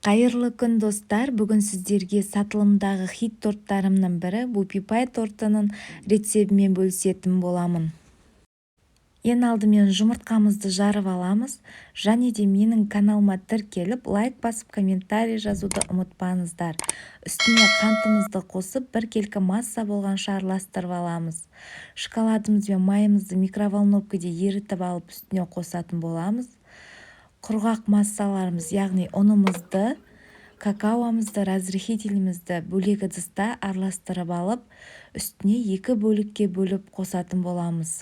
Қайырлы күн достар, бүгін сіздерге сатылымдағы хит торттарымның бірі Бупи Пай тортының рецебімен бөлісетін боламын. Ең алдымен жұмыртқамызды жарып аламыз, және де менің каналыма тіркеліп, лайк басып, комментарий жазуды ұмытпаңыздар. Үстіне қантымызды қосып, біркелкі масса болғанша араластырып аламыз. Шоколадымыз бен майымызды микроволновкада ерітіп алып, үстіне қосатын боламыз. Құрғақ массаларымыз, яғни ұнымызды, какаомызды, разрыхителімізді бөлек ыдыста араластырып алып, үстіне 2 бөлікке бөліп қосатын боламыз.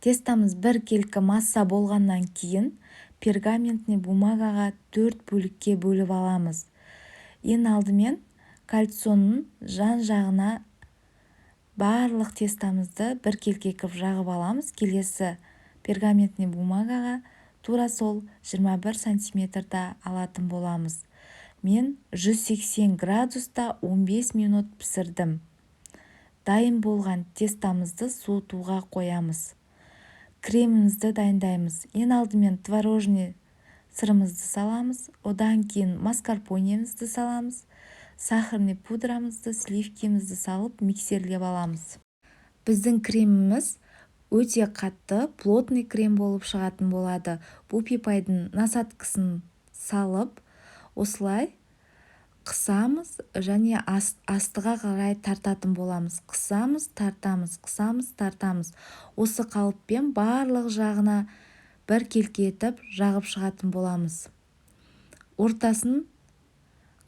Тестамыз біркелкі масса болғаннан кейін пергаментный бумагаға 4 бөлікке бөліп аламыз. Ең алдымен кальцонның жан-жағына барлық тестамызды біркелкі жағып аламыз. Келесі пергаментный бумагаға тура сол 21 сантиметрда алатын боламыз. Мен 180 градуста 15 минут пісірдім. Дайын болған тестамызды суытуға қоямыз. Кремімізді дайындаймыз. Ең алдымен творожный сырымызды саламыз, одан кейін маскарпонемізді саламыз, сахарный пудрамызды, сливкемізді салып миксерлеп аламыз. Біздің креміміз өте қатты, плотный крем болып шығатын болады. Бупи Пайдың насадкасын салып, осылай қысамыз және астыға қарай тартатын боламыз. Қысамыз, тартамыз, қысамыз, тартамыз. Осы қалыппен барлық жағына біркелкі етіп жағып шығатын боламыз. Ортасын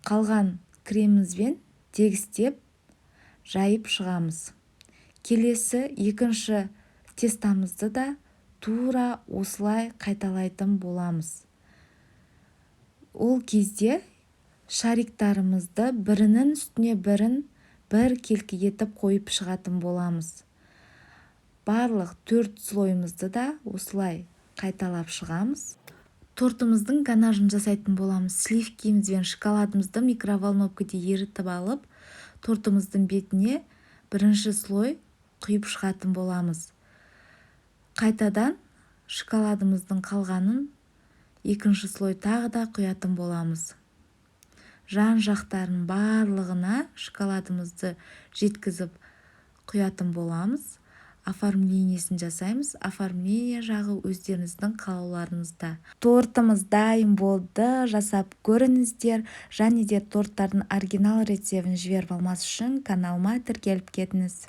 қалған кремімізбен тегістеп жайып шығамыз. Келесі екінші тестамызды да тура осылай қайталайтын боламыз. Ол кезде шариктарымызды бірінің үстіне бірін біркелкі етіп қойып шығатын боламыз. Барлық 4 слойымызды да осылай қайталап шығамыз. Тортымыздың ганажын жасайтын боламыз. Сливкеміз бен шоколадымызды микроволновкада ерітіп алып, тортымыздың бетіне бірінші слой құйып шығатын боламыз. Қайтадан шоколадымыздың қалғанын екінші слой тағы да құятын боламыз. Жан-жақтарын барлығына шоколадымызды жеткізіп құятын боламыз. Оформлениесін жасаймыз. Оформление жағы өздеріңіздің қалауларыңызда. Тортымыз дайын болды, жасап көріңіздер. Және де торттардың оригинал рецебін жіберіп алмас үшін каналыма тіркеліп кетіңіз.